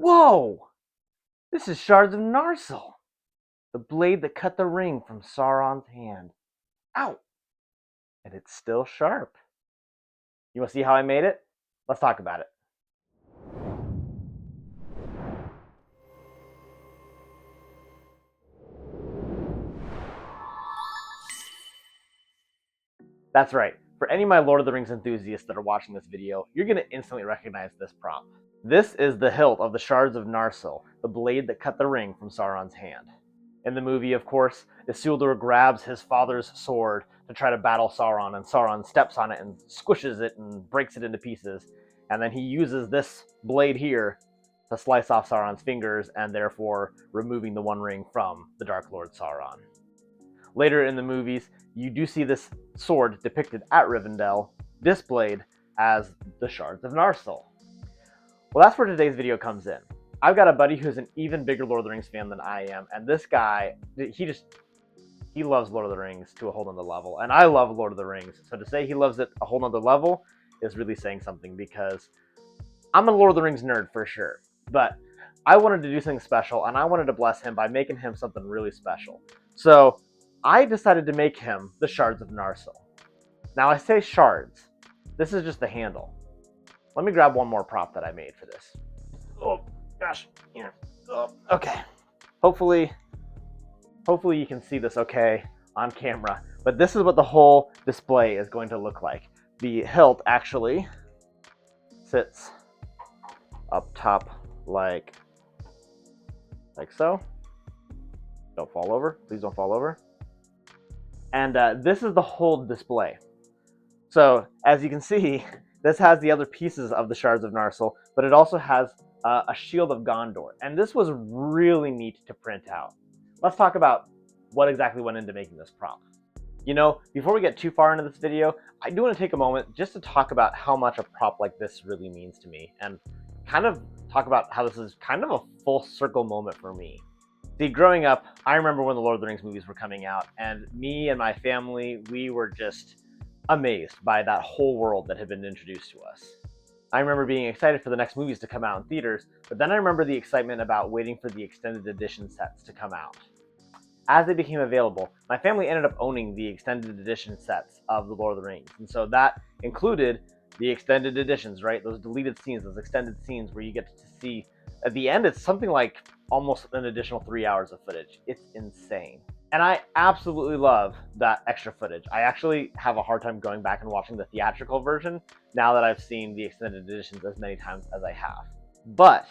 Whoa! This is Shards of Narsil, the blade that cut the ring from Sauron's hand. Ow! And it's still sharp. You want to see how I made it? Let's talk about it. That's right. For any of my Lord of the Rings enthusiasts that are watching this video, you're going to instantly recognize this prop. This is the hilt of the Shards of Narsil, the blade that cut the ring from Sauron's hand. In the movie, of course, Isildur grabs his father's sword to try to battle Sauron, and Sauron steps on it and squishes it and breaks it into pieces. And then he uses this blade here to slice off Sauron's fingers, and therefore removing the One Ring from the Dark Lord Sauron. Later in the movies, you do see this sword depicted at Rivendell, displayed as the Shards of Narsil. Well, that's where today's video comes in. I've got a buddy who's an even bigger Lord of the Rings fan than I am, and this guy, he loves Lord of the Rings to a whole nother level, and I love Lord of the Rings, so to say he loves it a whole nother level is really saying something, because I'm a Lord of the Rings nerd for sure, but I wanted to do something special, and I wanted to bless him by making him something really special. So I decided to make him the Shards of Narsil. Now I say shards, this is just the handle. Let me grab one more prop that I made for this. Oh gosh, yeah. Oh, okay. Hopefully you can see this okay on camera, but this is what the whole display is going to look like. The hilt actually sits up top like so. Don't fall over, please don't fall over. And this is the whole display. So as you can see, this has the other pieces of the Shards of Narsil, but it also has a shield of Gondor. And this was really neat to print out. Let's talk about what exactly went into making this prop. You know, before we get too far into this video, I do want to take a moment just to talk about how much a prop like this really means to me, and kind of talk about how this is kind of a full circle moment for me. See, growing up, I remember when the Lord of the Rings movies were coming out, and me and my family, we were just amazed by that whole world that had been introduced to us. I remember being excited for the next movies to come out in theaters, but then I remember the excitement about waiting for the extended edition sets to come out. As they became available, my family ended up owning the extended edition sets of the Lord of the Rings, and so that included the extended editions, right? Those deleted scenes, those extended scenes where you get to see, at the end, it's something like almost an additional 3 hours of footage. It's insane. And I absolutely love that extra footage. I actually have a hard time going back and watching the theatrical version now that I've seen the extended editions as many times as I have. But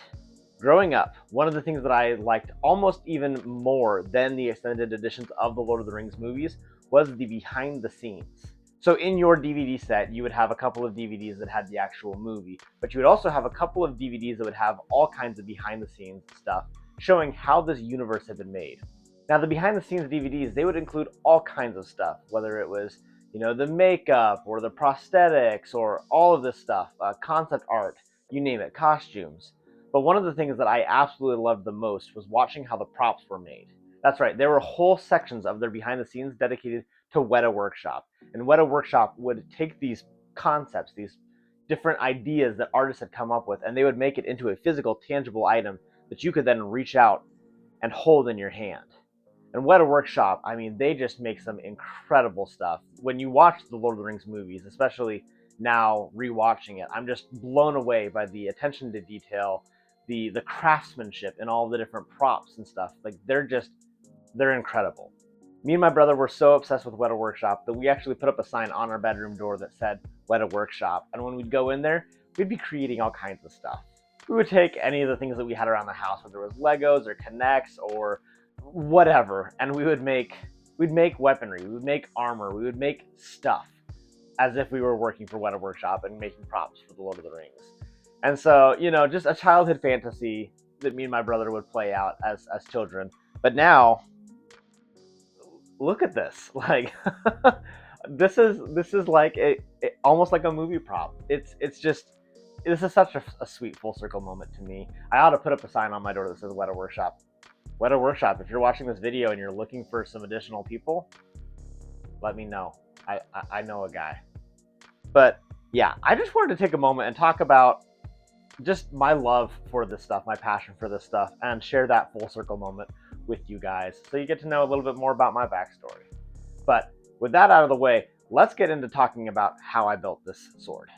growing up, one of the things that I liked almost even more than the extended editions of the Lord of the Rings movies was the behind the scenes. So in your DVD set, you would have a couple of DVDs that had the actual movie, but you would also have a couple of DVDs that would have all kinds of behind the scenes stuff showing how this universe had been made. Now, the behind-the-scenes DVDs, they would include all kinds of stuff, whether it was, you know, the makeup or the prosthetics or all of this stuff, concept art, you name it, costumes. But one of the things that I absolutely loved the most was watching how the props were made. That's right, there were whole sections of their behind-the-scenes dedicated to Weta Workshop. And Weta Workshop would take these concepts, these different ideas that artists had come up with, and they would make it into a physical, tangible item that you could then reach out and hold in your hand. And Weta Workshop, I mean, they just make some incredible stuff. When you watch the Lord of the Rings movies, especially now rewatching it, I'm just blown away by the attention to detail, the craftsmanship, and all the different props and stuff. Like, they're incredible. Me and my brother were so obsessed with Weta Workshop that we actually put up a sign on our bedroom door that said Weta Workshop. And when we'd go in there, we'd be creating all kinds of stuff. We would take any of the things that we had around the house, whether it was Legos or Connects or whatever, and we'd make weaponry, we would make armor, we would make stuff as if we were working for Weta Workshop and making props for the Lord of the Rings. And so, you know, just a childhood fantasy that me and my brother would play out as children. But now, look at this. Like, this is like almost like a movie prop. It's just, this is such a sweet full circle moment to me. I ought to put up a sign on my door that says Weta Workshop. Weta Workshop, if you're watching this video and you're looking for some additional people, let me know. I know a guy. But yeah, I just wanted to take a moment and talk about just my love for this stuff, my passion for this stuff, and share that full circle moment with you guys so you get to know a little bit more about my backstory. But with that out of the way, let's get into talking about how I built this sword.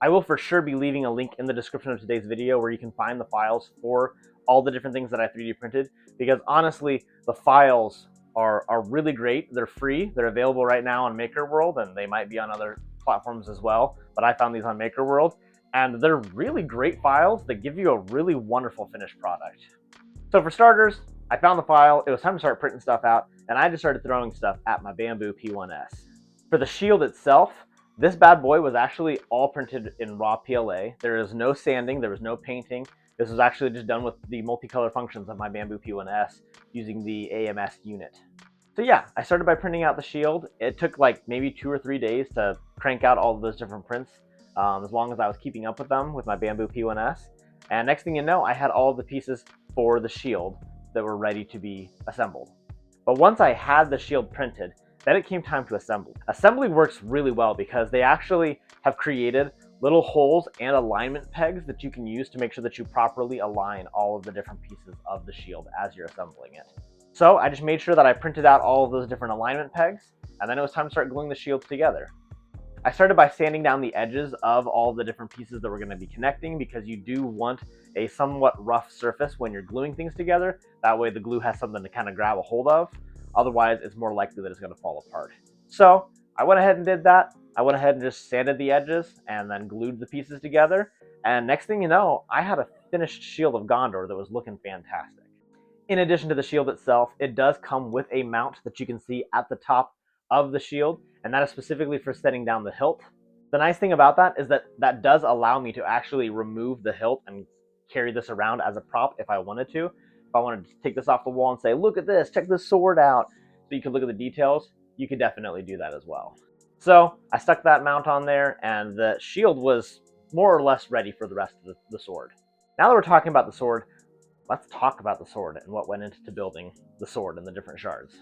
I will for sure be leaving a link in the description of today's video where you can find the files for all the different things that I 3D printed, because honestly, the files are really great. They're free. They're available right now on MakerWorld, and they might be on other platforms as well, but I found these on MakerWorld, and they're really great files that give you a really wonderful finished product. So for starters, I found the file, it was time to start printing stuff out, and I just started throwing stuff at my Bamboo P1S. For the shield itself, this bad boy was actually all printed in raw PLA. There is no sanding, there was no painting. This was actually just done with the multicolor functions of my Bamboo P1S using the AMS unit. So yeah, I started by printing out the shield. It took like maybe 2 or 3 days to crank out all of those different prints, as long as I was keeping up with them with my Bamboo P1S. And next thing you know, I had all of the pieces for the shield that were ready to be assembled. But once I had the shield printed, then it came time to assemble. Assembly works really well because they actually have created little holes and alignment pegs that you can use to make sure that you properly align all of the different pieces of the shield as you're assembling it. So I just made sure that I printed out all of those different alignment pegs, and then it was time to start gluing the shields together. I started by sanding down the edges of all the different pieces that we're going to be connecting, because you do want a somewhat rough surface when you're gluing things together. That way the glue has something to kind of grab a hold of. Otherwise, it's more likely that it's going to fall apart. So I went ahead and did that. I went ahead and just sanded the edges and then glued the pieces together. And next thing you know, I had a finished shield of Gondor that was looking fantastic. In addition to the shield itself, it does come with a mount that you can see at the top of the shield, and that is specifically for setting down the hilt. The nice thing about that is that that does allow me to actually remove the hilt and carry this around as a prop if I wanted to. If I wanted to take this off the wall and say, look at this, check this sword out, so you could look at the details, you could definitely do that as well. So I stuck that mount on there, and the shield was more or less ready for the rest of the sword. Now that we're talking about the sword, let's talk about the sword and what went into building the sword and the different shards.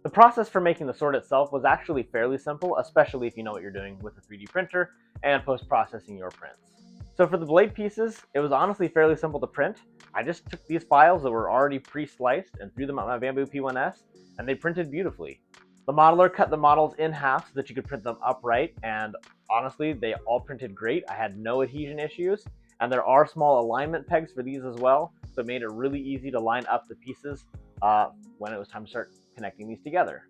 The process for making the sword itself was actually fairly simple, especially if you know what you're doing with a 3D printer and post-processing your prints. So for the blade pieces, it was honestly fairly simple to print. I just took these files that were already pre-sliced and threw them at my Bamboo P1S, and they printed beautifully. The modeler cut the models in half so that you could print them upright, and honestly, they all printed great. I had no adhesion issues, and there are small alignment pegs for these as well, so it made it really easy to line up the pieces when it was time to start connecting these together.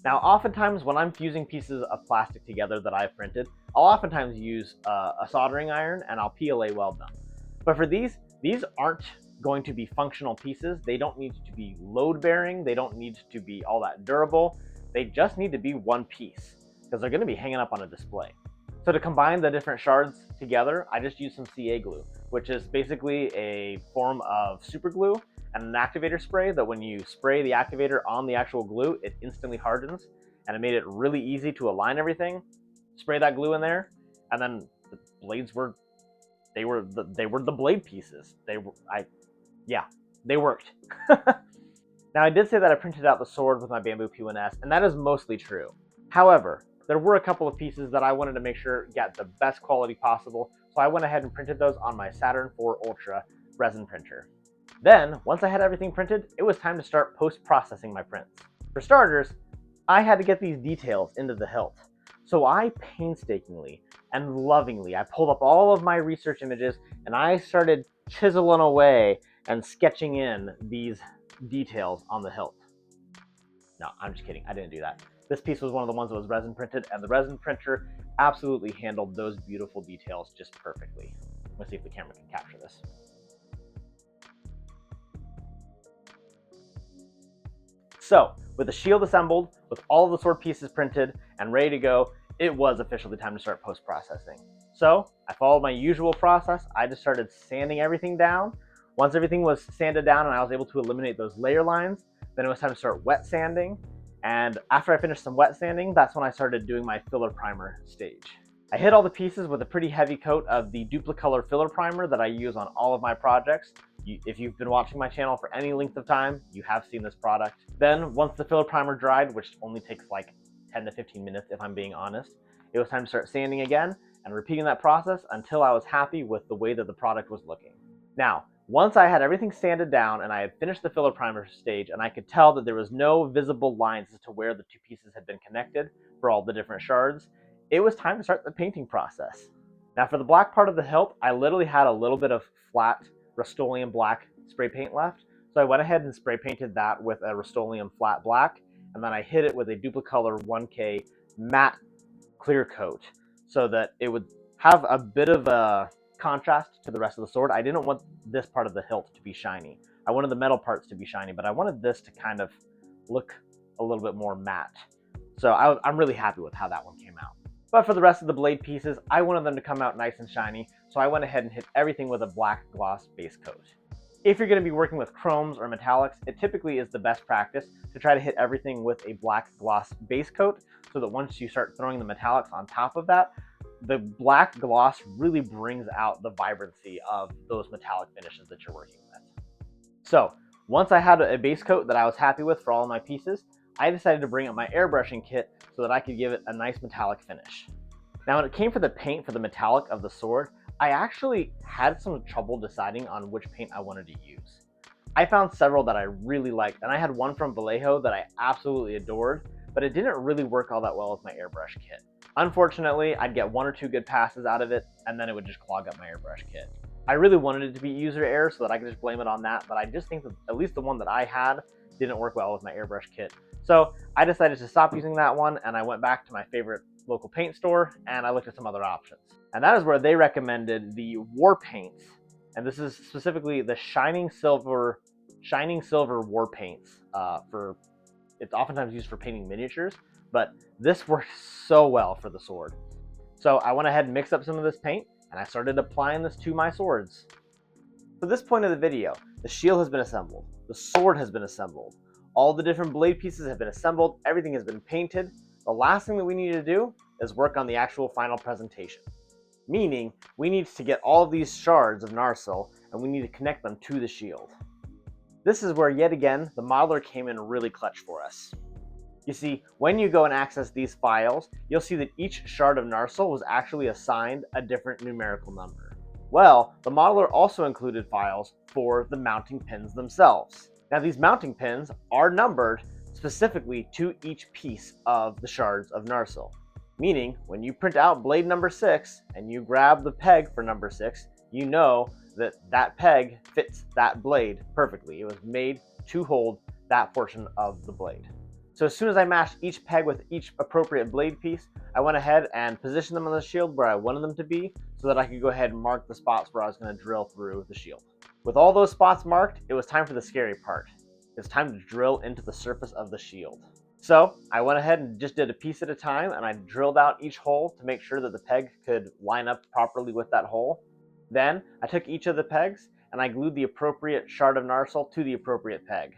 Now, oftentimes when I'm fusing pieces of plastic together that I've printed, I'll oftentimes use a soldering iron and I'll PLA weld them. But for these aren't going to be functional pieces. They don't need to be load bearing. They don't need to be all that durable. They just need to be one piece because they're going to be hanging up on a display. So to combine the different shards together, I just used some CA glue, which is basically a form of super glue and an activator spray that when you spray the activator on the actual glue, it instantly hardens, and it made it really easy to align everything. Spray that glue in there, and then the blades were the blade pieces. They worked. Now I did say that I printed out the sword with my Bamboo P1S, and that is mostly true. However, there were a couple of pieces that I wanted to make sure got the best quality possible, so I went ahead and printed those on my Saturn IV Ultra resin printer. Then, once I had everything printed, it was time to start post-processing my prints. For starters, I had to get these details into the hilt. So I painstakingly and lovingly, I pulled up all of my research images and I started chiseling away and sketching in these details on the hilt. No, I'm just kidding. I didn't do that. This piece was one of the ones that was resin printed, and the resin printer absolutely handled those beautiful details just perfectly. Let's see if the camera can capture this. So, with the shield assembled, with all of the sword pieces printed and ready to go, it was officially time to start post-processing. So, I followed my usual process. I just started sanding everything down. Once everything was sanded down and I was able to eliminate those layer lines, then it was time to start wet sanding. And after I finished some wet sanding, that's when I started doing my filler primer stage. I hit all the pieces with a pretty heavy coat of the Duplicolor filler primer that I use on all of my projects. If you've been watching my channel for any length of time, you have seen this product. Then once the filler primer dried, which only takes like 10 to 15 minutes if I'm being honest, it was time to start sanding again. and repeating that process until I was happy with the way that the product was looking. Now, once I had everything sanded down and I had finished the filler primer stage and I could tell that there was no visible lines as to where the two pieces had been connected for all the different shards, it was time to start the painting process. Now for the black part of the hilt, I literally had a little bit of flat Rust-Oleum black spray paint left, so I went ahead and spray painted that with a Rust-Oleum flat black, and then I hit it with a Duplicolor 1K matte clear coat so that it would have a bit of a contrast to the rest of the sword. I didn't want this part of the hilt to be shiny. I wanted the metal parts to be shiny, but I wanted this to kind of look a little bit more matte. So I'm really happy with how that one came out. But for the rest of the blade pieces, I wanted them to come out nice and shiny, so I went ahead and hit everything with a black gloss base coat. If you're going to be working with chromes or metallics, it typically is the best practice to try to hit everything with a black gloss base coat, so that once you start throwing the metallics on top of that, the black gloss really brings out the vibrancy of those metallic finishes that you're working with. So once I had a base coat that I was happy with for all of my pieces, I decided to bring up my airbrushing kit so that I could give it a nice metallic finish. Now when it came for the paint for the metallic of the sword, I actually had some trouble deciding on which paint I wanted to use. I found several that I really liked, and I had one from Vallejo that I absolutely adored, but it didn't really work all that well with my airbrush kit. Unfortunately, I'd get 1 or 2 good passes out of it, and then it would just clog up my airbrush kit. I really wanted it to be user error so that I could just blame it on that, but I just think that at least the one that I had didn't work well with my airbrush kit. So I decided to stop using that one, and I went back to my favorite local paint store, and I looked at some other options. And that is where they recommended the war paints, and this is specifically the Shining Silver war paints. It's oftentimes used for painting miniatures, but this works so well for the sword. So I went ahead and mixed up some of this paint, and I started applying this to my swords. For this point of the video, the shield has been assembled, the sword has been assembled, all the different blade pieces have been assembled, everything has been painted. The last thing that we need to do is work on the actual final presentation. Meaning, we need to get all of these shards of Narsil, and we need to connect them to the shield. This is where, yet again, the modeler came in really clutch for us. You see, when you go and access these files, you'll see that each shard of Narsil was actually assigned a different numerical number. Well, the modeler also included files for the mounting pins themselves. Now these mounting pins are numbered specifically to each piece of the Shards of Narsil. Meaning, when you print out blade number 6 and you grab the peg for number 6, you know that that peg fits that blade perfectly. It was made to hold that portion of the blade. So as soon as I matched each peg with each appropriate blade piece, I went ahead and positioned them on the shield where I wanted them to be so that I could go ahead and mark the spots where I was going to drill through the shield. With all those spots marked, it was time for the scary part. It's time to drill into the surface of the shield. So I went ahead and just did a piece at a time, and I drilled out each hole to make sure that the peg could line up properly with that hole. Then I took each of the pegs and I glued the appropriate shard of Narsil to the appropriate peg.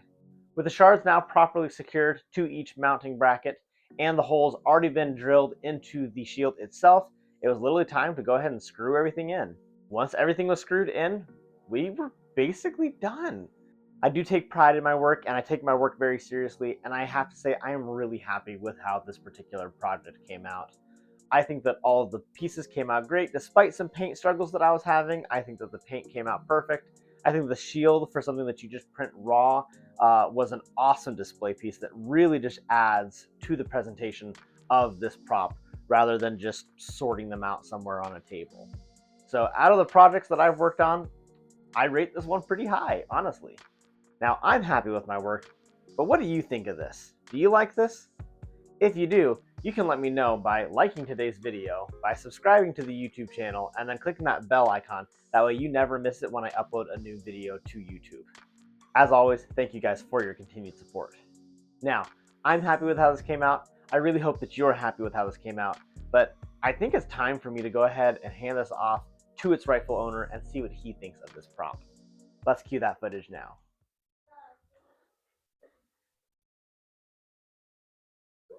With the shards now properly secured to each mounting bracket and the holes already been drilled into the shield itself, it was literally time to go ahead and screw everything in. Once everything was screwed in, we were basically done. I do take pride in my work, and I take my work very seriously, and I have to say I am really happy with how this particular project came out. I think that all of the pieces came out great. Despite some paint struggles that I was having, I think that the paint came out perfect. I think the shield, for something that you just print raw, was an awesome display piece that really just adds to the presentation of this prop, rather than just sorting them out somewhere on a table. So out of the projects that I've worked on, I rate this one pretty high, honestly. Now, I'm happy with my work, but what do you think of this? Do you like this? If you do, you can let me know by liking today's video, by subscribing to the YouTube channel, and then clicking that bell icon. That way you never miss it when I upload a new video to YouTube. As always, thank you guys for your continued support. Now, I'm happy with how this came out. I really hope that you're happy with how this came out, but I think it's time for me to go ahead and hand this off to its rightful owner and see what he thinks of this prop. Let's cue that footage now.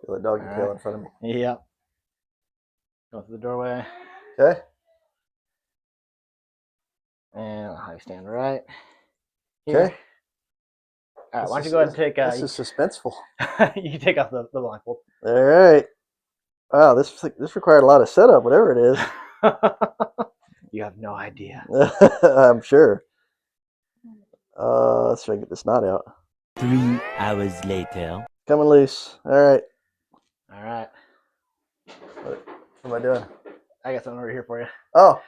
Feel the doggy tail in front of me. Yep. Go through the doorway. Okay. And I stand right here. Okay. All right, why don't you go ahead and take... this is suspenseful. You take off the blindfold. All right. Wow, this required a lot of setup, whatever it is. You have no idea. I'm sure. Let's try to get the snot out. 3 hours later. Coming loose. All right. All right. What am I doing? I got something over here for you. Oh.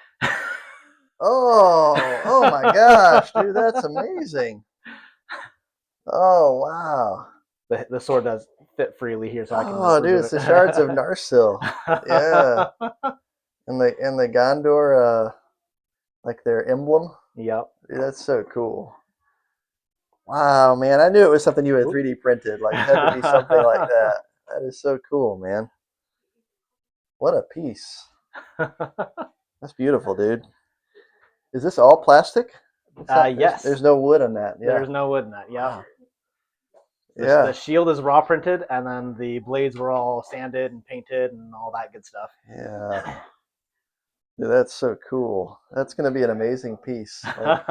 Oh my gosh, dude, that's amazing. Oh, wow. The sword does fit freely here, so I can. Oh, dude, it's the Shards of Narsil. Yeah. And the Gondor, like their emblem. Yep. Dude, that's so cool. Wow, man, I knew it was something you had 3D printed. Like, it had to be something like that. That is so cool, man. What a piece. That's beautiful, dude. Is this all plastic? Yes. There's no wood on that. Yeah. There's no wood in that. Yep. Wow. The shield is raw printed, and then the blades were all sanded and painted and all that good stuff. Yeah. Dude, that's so cool. That's going to be an amazing piece. Like,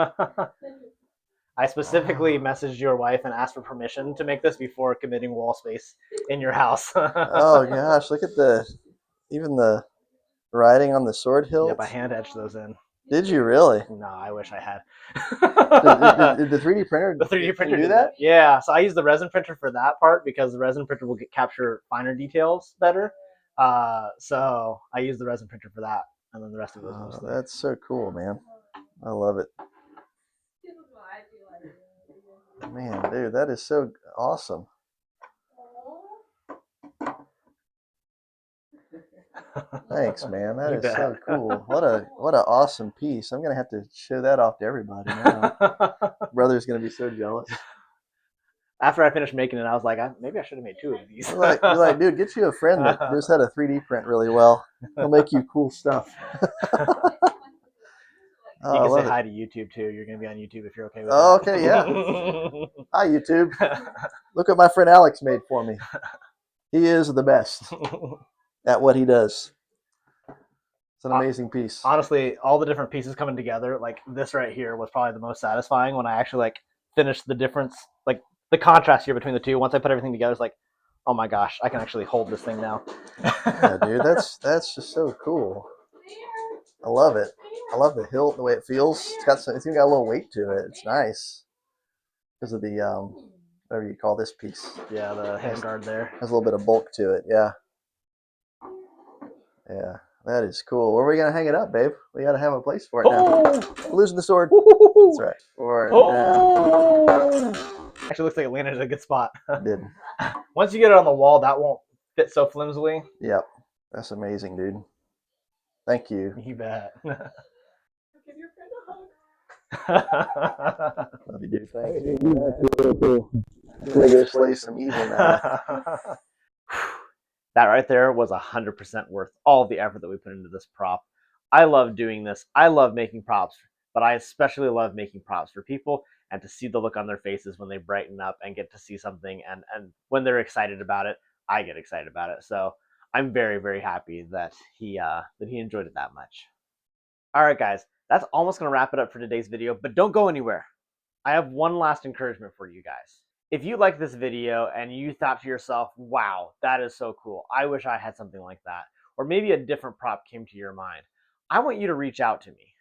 I specifically messaged your wife and asked for permission to make this before committing wall space in your house. oh gosh, look at even the writing on the sword hilt. Yep, I hand etched those in. Did you really? No, I wish I had. did the 3D printer? The 3D printer do that? Yeah, so I use the resin printer for that part because the resin printer will capture finer details better. So I use the resin printer for that, and then the rest of it was mostly. That's so cool, man. I love it. Man, dude, that is so awesome. Thanks, man. That is so cool. What an awesome piece. I'm gonna have to show that off to everybody now. Brother's gonna be so jealous. After I finished making it, I was like, maybe I should have made 2 of these. You're like, dude, get you a friend that knows how to 3D print really well. He'll make you cool stuff. You can say hi to YouTube too. You're gonna be on YouTube if you're okay with that. Oh, okay, yeah. Hi, YouTube. Look what my friend Alex made for me. He is the best at what he does. It's an amazing piece. Honestly, all the different pieces coming together, like this right here, was probably the most satisfying when I actually like finished the difference, like the contrast here between the two. Once I put everything together, it's like, oh my gosh, I can actually hold this thing now. Yeah, dude, that's just so cool. I love it. I love the hilt, the way it feels. It's even got a little weight to it. It's nice because of the whatever you call this piece. Yeah, the handguard there has a little bit of bulk to it. Yeah. Yeah, that is cool. Where are we gonna hang it up, babe? We gotta have a place for it now. Losing the sword. That's right. Actually, looks like it landed in a good spot. It did. Once you get it on the wall, that won't fit so flimsily. Yep, that's amazing, dude. Thank you. You bet. Give your friend a hug. Love you, dude. Thank you. That's cool. I'm gonna go slay some evil now. That right there was 100% worth all the effort that we put into this prop. I love doing this. I love making props, but I especially love making props for people and to see the look on their faces when they brighten up and get to see something. And when they're excited about it, I get excited about it. So I'm very, very happy that he enjoyed it that much. All right, guys, that's almost going to wrap it up for today's video, but don't go anywhere. I have one last encouragement for you guys. If you liked this video and you thought to yourself, wow, that is so cool, I wish I had something like that, or maybe a different prop came to your mind, I want you to reach out to me.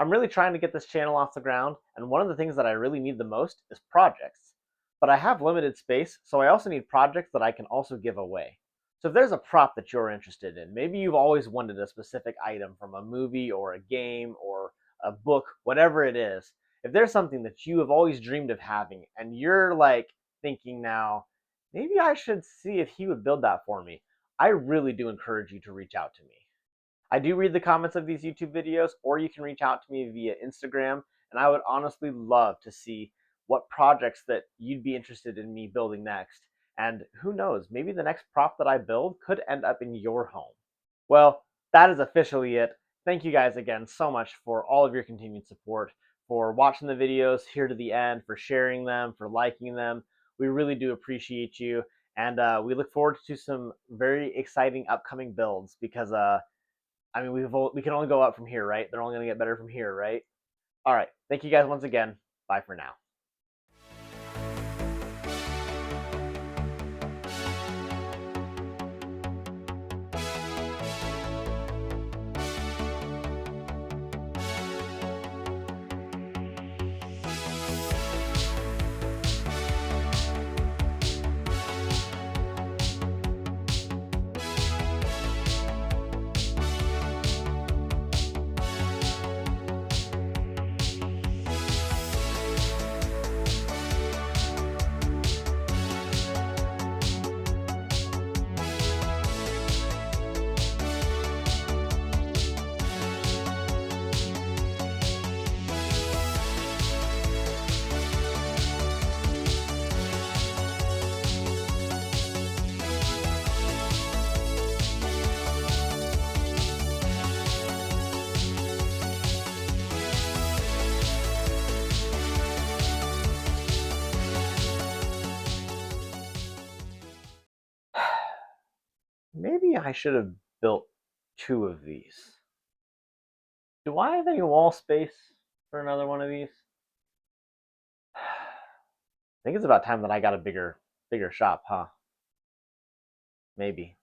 I'm really trying to get this channel off the ground, and one of the things that I really need the most is projects. But I have limited space, so I also need projects that I can also give away. So if there's a prop that you're interested in, maybe you've always wanted a specific item from a movie or a game or a book, whatever it is, if there's something that you have always dreamed of having and you're like thinking now, maybe I should see if he would build that for me, I really do encourage you to reach out to me. I do read the comments of these YouTube videos, or you can reach out to me via Instagram, and I would honestly love to see what projects that you'd be interested in me building next. And who knows, maybe the next prop that I build could end up in your home. Well, that is officially it. Thank you guys again so much for all of your continued support, for watching the videos here to the end, for sharing them, for liking them. We really do appreciate you, and we look forward to some very exciting upcoming builds because, I mean, we can only go up from here, right? They're only going to get better from here, right? All right. Thank you guys once again. Bye for now. maybe I should have built 2 of these. Do I have any wall space for another one of these? I think it's about time that I got a bigger shop, huh? Maybe.